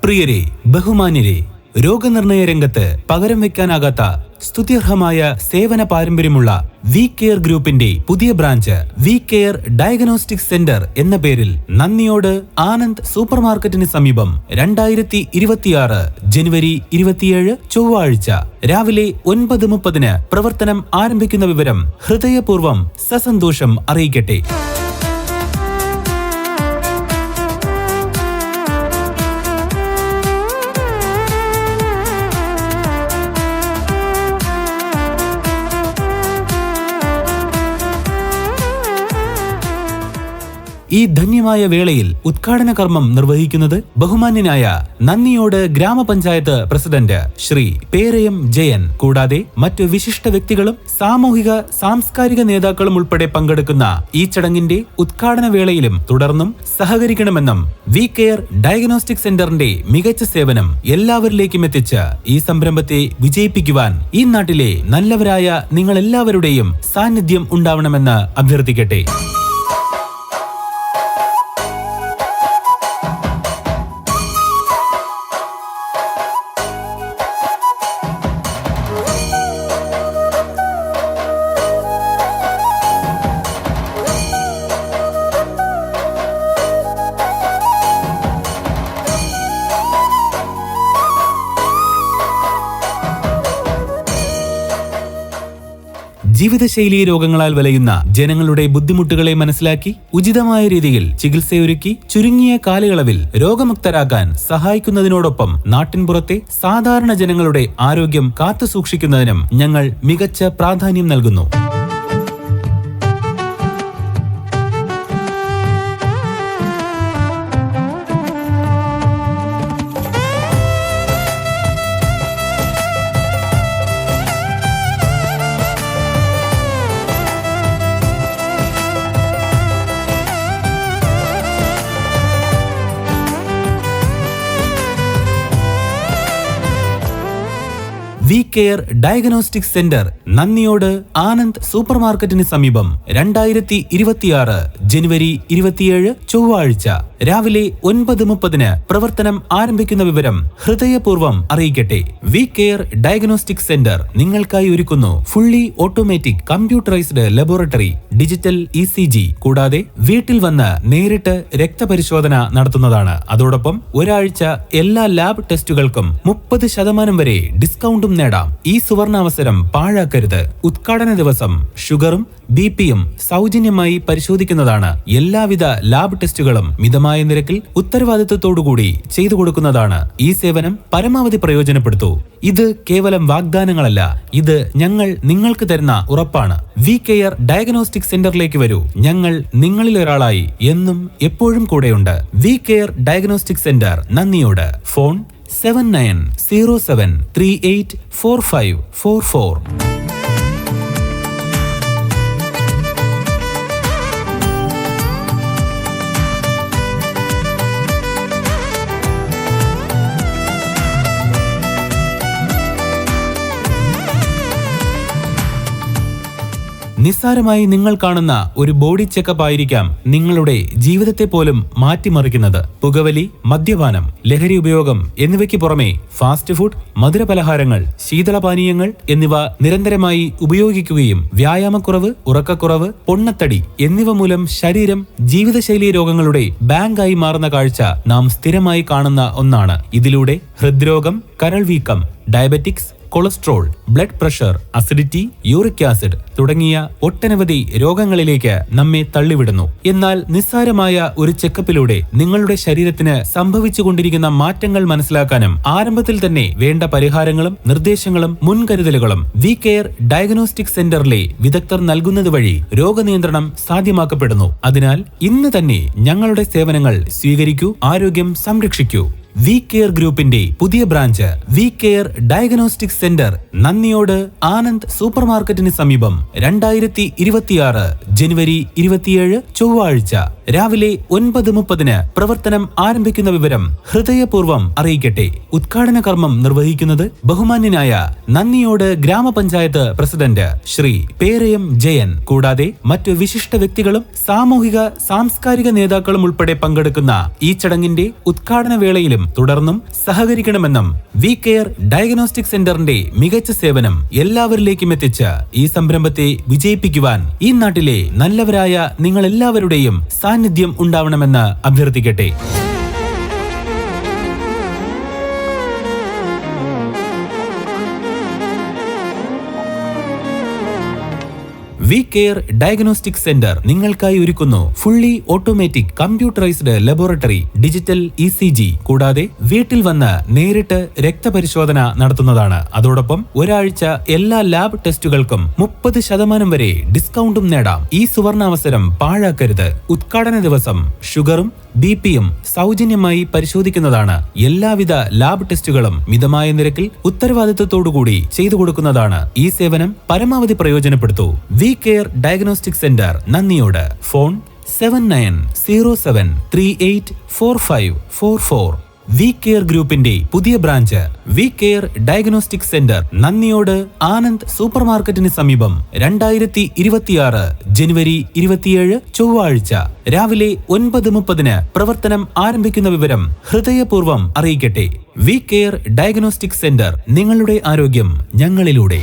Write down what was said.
പ്രിയരെ, ബഹുമാന്യരെ, രോഗനിർണയ രംഗത്ത് പകരം വെക്കാനാകാത്ത സ്തുത്യർഹമായ സേവന പാരമ്പര്യമുള്ള വി കെയർ ഗ്രൂപ്പിന്റെ പുതിയ branch V care diagnostic centre എന്ന പേരിൽ നന്ദിയോട് ആനന്ദ് സൂപ്പർ മാർക്കറ്റിന് സമീപം 2026 ജനുവരി 27 ചൊവ്വാഴ്ച രാവിലെ 9:30 പ്രവർത്തനം ആരംഭിക്കുന്ന വിവരം ഹൃദയപൂർവ്വം സസന്തോഷം അറിയിക്കട്ടെ. ഈ ധന്യമായ വേളയിൽ ഉദ്ഘാടന കർമ്മം നിർവഹിക്കുന്നത് ബഹുമാന്യനായ നന്ദിയോട് ഗ്രാമപഞ്ചായത്ത് പ്രസിഡന്റ് ശ്രീ പേരയം ജയൻ, കൂടാതെ മറ്റു വിശിഷ്ട വ്യക്തികളും സാമൂഹിക സാംസ്കാരിക നേതാക്കളും ഉൾപ്പെടെ പങ്കെടുക്കുന്ന ഈ ചടങ്ങിന്റെ ഉദ്ഘാടന വേളയിലും തുടർന്നും സഹകരിക്കണമെന്നും വി കെയർ ഡയഗ്നോസ്റ്റിക് സെന്ററിന്റെ മികച്ച സേവനം എല്ലാവരിലേക്കും എത്തിച്ച് ഈ സംരംഭത്തെ വിജയിപ്പിക്കുവാൻ ഈ നാട്ടിലെ നല്ലവരായ നിങ്ങളെല്ലാവരുടെയും സാന്നിധ്യം ഉണ്ടാവണമെന്ന് അഭ്യർത്ഥിക്കട്ടെ. ജീവിതശൈലീ രോഗങ്ങളാൽ വലയുന്ന ജനങ്ങളുടെ ബുദ്ധിമുട്ടുകളെ മനസ്സിലാക്കി ഉചിതമായ രീതിയിൽ ചികിത്സയൊരുക്കി ചുരുങ്ങിയ കാലയളവിൽ രോഗമുക്തരാക്കാൻ സഹായിക്കുന്നതിനോടൊപ്പം നാട്ടിൻപുറത്തെ സാധാരണ ജനങ്ങളുടെ ആരോഗ്യം കാത്തുസൂക്ഷിക്കുന്നതിനും ഞങ്ങൾ മികച്ച പ്രാധാന്യം നൽകുന്നു. V care diagnostic centre Nandiyode Anand super മാർക്കറ്റിന് സമീപം 2026 ജനുവരി 27 ചൊവ്വാഴ്ച രാവിലെ 9:30 പ്രവർത്തനം ആരംഭിക്കുന്ന വിവരം ഹൃദയപൂർവ്വം അറിയിക്കട്ടെ. വി കെയർ ഡയഗ്നോസ്റ്റിക് സെന്റർ നിങ്ങൾക്കായി ഒരുക്കുന്നു fully automatic computerised laboratory, digital ECG, കൂടാതെ വീട്ടിൽ വന്ന് നേരിട്ട് രക്തപരിശോധന നടത്തുന്നതാണ്. അതോടൊപ്പം ഒരാഴ്ച എല്ലാ ലാബ് ടെസ്റ്റുകൾക്കും 30% വരെ ഡിസ്കൗണ്ടും നേടാം. ഈ സുവർണാവസരം പാഴാക്കരുത്. ഉദ്ഘാടന ദിവസം ഷുഗറും BP-യും സൗജന്യമായി പരിശോധിക്കുന്നതാണ്. എല്ലാവിധ ലാബ് ടെസ്റ്റുകളും മിതമായ നിരക്കിൽ ഉത്തരവാദിത്വത്തോടുകൂടി ചെയ്തു കൊടുക്കുന്നതാണ്. ഈ സേവനം പരമാവധി പ്രയോജനപ്പെടുത്തൂ. ഇത് കേവലം വാഗ്ദാനങ്ങളല്ല, ഇത് ഞങ്ങൾ നിങ്ങൾക്ക് തരുന്ന ഉറപ്പാണ്. വി കെയർ ഡയഗ്നോസ്റ്റിക് സെന്ററിലേക്ക് വരൂ. ഞങ്ങൾ നിങ്ങളിൽ ഒരാളായി എന്നും എപ്പോഴും കൂടെയുണ്ട്. V care diagnostic centre Nandiyode. Phone 7907384544. നിസ്സാരമായി നിങ്ങൾ കാണുന്ന ഒരു ബോഡി ചെക്കപ്പ് ആയിരിക്കാം നിങ്ങളുടെ ജീവിതത്തെ പോലും മാറ്റിമറിക്കുന്നത്. പുകവലി, മദ്യപാനം, ലഹരി ഉപയോഗം എന്നിവയ്ക്ക് പുറമെ ഫാസ്റ്റ് ഫുഡ്, മധുരപലഹാരങ്ങൾ, ശീതളപാനീയങ്ങൾ എന്നിവ നിരന്തരമായി ഉപയോഗിക്കുകയും വ്യായാമക്കുറവ്, ഉറക്കക്കുറവ്, പൊണ്ണത്തടി എന്നിവ മൂലം ശരീരം ജീവിതശൈലീ രോഗങ്ങളുടെ ബാങ്കായി മാറുന്ന കാഴ്ച നാം സ്ഥിരമായി കാണുന്ന ഒന്നാണ്. ഇതിലൂടെ ഹൃദ്രോഗം, കരൾ വീക്കം, diabetics, cholesterol, blood pressure, acidity, uric acid തുടങ്ങിയ ഒട്ടനവധി രോഗങ്ങളിലേക്ക് നമ്മെ തള്ളിവിടുന്നു. എന്നാൽ നിസ്സാരമായ ഒരു ചെക്കപ്പിലൂടെ നിങ്ങളുടെ ശരീരത്തിന് സംഭവിച്ചുകൊണ്ടിരിക്കുന്ന മാറ്റങ്ങൾ മനസ്സിലാക്കാനും ആരംഭത്തിൽ തന്നെ വേണ്ട പരിഹാരങ്ങളും നിർദ്ദേശങ്ങളും മുൻകരുതലുകളും വി കെയർ ഡയഗ്നോസ്റ്റിക് സെന്ററിലെ വിദഗ്ധർ നൽകുന്നത് വഴി രോഗനിയന്ത്രണം സാധ്യമാക്കപ്പെടുന്നു. അതിനാൽ ഇന്ന് തന്നെ ഞങ്ങളുടെ സേവനങ്ങൾ സ്വീകരിക്കൂ, ആരോഗ്യം സംരക്ഷിക്കൂ. വി കെയർ ഗ്രൂപ്പിന്റെ പുതിയ branch V care diagnostic centre Nandiyode Anand super മാർക്കറ്റിന് സമീപം 2026 ജനുവരി 27 ചൊവ്വാഴ്ച രാവിലെ 9:30 പ്രവർത്തനം ആരംഭിക്കുന്ന വിവരം ഹൃദയപൂർവ്വം അറിയിക്കട്ടെ. ഉദ്ഘാടന കർമ്മം നിർവഹിക്കുന്നത് ബഹുമാന്യനായ നന്ദിയോട് ഗ്രാമപഞ്ചായത്ത് പ്രസിഡന്റ് ശ്രീ പേരയം ജയൻ. കൂടാതെ മറ്റു വിശിഷ്ട വ്യക്തികളും സാമൂഹിക സാംസ്കാരിക നേതാക്കളും ഉൾപ്പെടെ പങ്കെടുക്കുന്ന ഈ ചടങ്ങിന്റെ ഉദ്ഘാടന വേളയിലും തുടർന്നും സഹകരിക്കണമെന്നും വി കെയർ ഡയഗ്നോസ്റ്റിക് സെന്ററിന്റെ മികച്ച സേവനം എല്ലാവരിലേക്കും എത്തിച്ച് ഈ സംരംഭത്തെ വിജയിപ്പിക്കുവാൻ ഈ നാട്ടിലെ നല്ലവരായ നിങ്ങൾ എല്ലാവരുടെയും സാന്നിധ്യം ഉണ്ടാവണമെന്ന് അഭ്യർത്ഥിക്കട്ടെ. വി കെയർ ഡയഗ്നോസ്റ്റിക് സെന്റർ നിങ്ങൾക്കായി ഒരുക്കുന്നു fully automatic computerised laboratory, digital ECG, കൂടാതെ വീട്ടിൽ വന്ന് നേരിട്ട് രക്തപരിശോധന നടത്തുന്നതാണ്. അതോടൊപ്പം ഒരാഴ്ച എല്ലാ ലാബ് ടെസ്റ്റുകൾക്കും 30% വരെ ഡിസ്കൗണ്ടും നേടാം. ഈ സുവർണാവസരം പാഴാക്കരുത്. ഉദ്ഘാടന ദിവസം ഷുഗറും BP-യും സൗജന്യമായി പരിശോധിക്കുന്നതാണ്. എല്ലാവിധ ലാബ് ടെസ്റ്റുകളും മിതമായ നിരക്കിൽ ഉത്തരവാദിത്വത്തോടുകൂടി ചെയ്തു കൊടുക്കുന്നതാണ്. ഈ സേവനം പരമാവധി പ്രയോജനപ്പെടുത്തൂ. V care diagnostic centre, Nandiyode. Phone 7997384544. V care ഗ്രൂപ്പിന്റെ പുതിയ branch V care diagnostic centre, Nandiyode, Anand super മാർക്കറ്റിന് സമീപം. 2026 ജനുവരി 27 ചൊവ്വാഴ്ച രാവിലെ 9:30 പ്രവർത്തനം ആരംഭിക്കുന്ന വിവരം ഹൃദയപൂർവ്വം അറിയിക്കട്ടെ. വി കെയർ ഡയഗ്നോസ്റ്റിക് സെന്റർ, നിങ്ങളുടെ ആരോഗ്യം ഞങ്ങളിലൂടെ.